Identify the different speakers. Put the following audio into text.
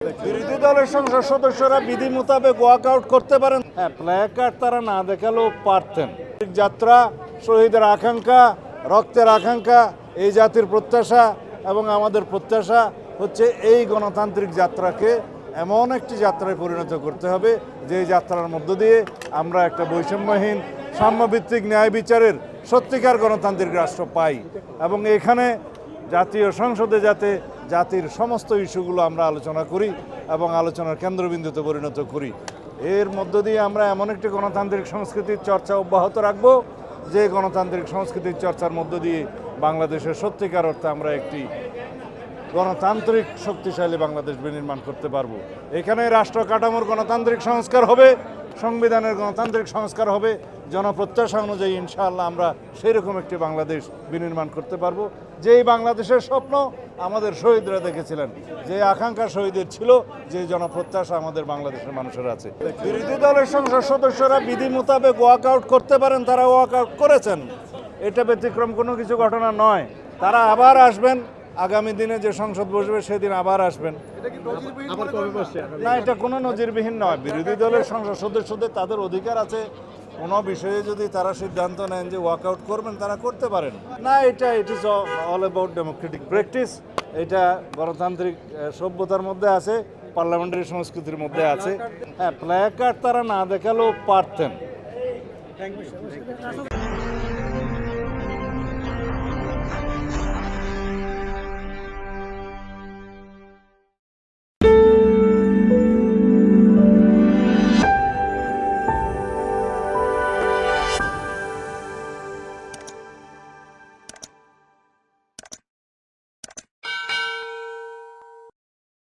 Speaker 1: বিরোধী দলের সংসদ সদস্যরা বিধি মোতাবেক ওয়াকআউট করতে পারেন। হ্যাঁ, প্ল্যাকার্ড তারা না দেখালেও পারতেন। যাত্রা, শহীদের আকাঙ্ক্ষা, রক্তের আকাঙ্ক্ষা, এই জাতির প্রত্যাশা এবং আমাদের প্রত্যাশা হচ্ছে এই গণতান্ত্রিক যাত্রাকে এমন একটি যাত্রায় পরিণত করতে হবে যে যাত্রার মধ্য দিয়ে আমরা একটা বৈষম্যহীন সাম্যভিত্তিক ন্যায় বিচারের সত্যিকার গণতান্ত্রিক রাষ্ট্র পাই এবং এখানে জাতীয় সংসদে যাতে জাতির সমস্ত ইস্যুগুলো আমরা আলোচনা করি এবং আলোচনার কেন্দ্রবিন্দুতে পরিণত করি। এর মধ্য দিয়ে আমরা এমন একটি গণতান্ত্রিক সংস্কৃতির চর্চা অব্যাহত রাখব যে গণতান্ত্রিক সংস্কৃতির চর্চার মধ্য দিয়ে বাংলাদেশের সত্যিকার অর্থে আমরা একটি গণতান্ত্রিক শক্তিশালী বাংলাদেশ বিনির্মাণ করতে পারবো। এখানে রাষ্ট্র কাঠামোর গণতান্ত্রিক সংস্কার হবে, সংবিধানের গণতান্ত্রিক সংস্কার হবে, জনপ্রত্যাশা অনুযায়ী ইনশাআল্লাহ আমরা সেই রকম একটি বাংলাদেশ বিনির্মাণ করতে পারবো যেই বাংলাদেশের স্বপ্ন আমাদের শহীদরা দেখেছিলেন, যে আকাঙ্ক্ষা শহীদের ছিল, যে জনপ্রত্যাশা আমাদের বাংলাদেশের মানুষের আছে। বিরোধী দলের সংসদ সদস্যরা বিধি মোতাবেক ওয়াকআউট করতে পারেন, তারা ওয়াকআউট করেছেন। এটা ব্যতিক্রম কোনো কিছু ঘটনা নয়। তারা আবার আসবেন, আগামী দিনে যে সংসদ বসবে সেদিন আবার আসবেন। না, এটা কোনো নজিরবিহীন নয়। বিরোধী দলের সংসদ সদস্যদের তাদের অধিকার আছে, কোনো বিষয়ে যদি তারা সিদ্ধান্ত নেন যে ওয়াকআউট করবেন তারা করতে পারেন। না, it is all about Democratic practice. এটা গণতান্ত্রিক সভ্যতার মধ্যে আছে, পার্লামেন্টারি সংস্কৃতির মধ্যে আছে। হ্যাঁ, প্ল্যাকার্ড তারা না দেখালেও পারতেন।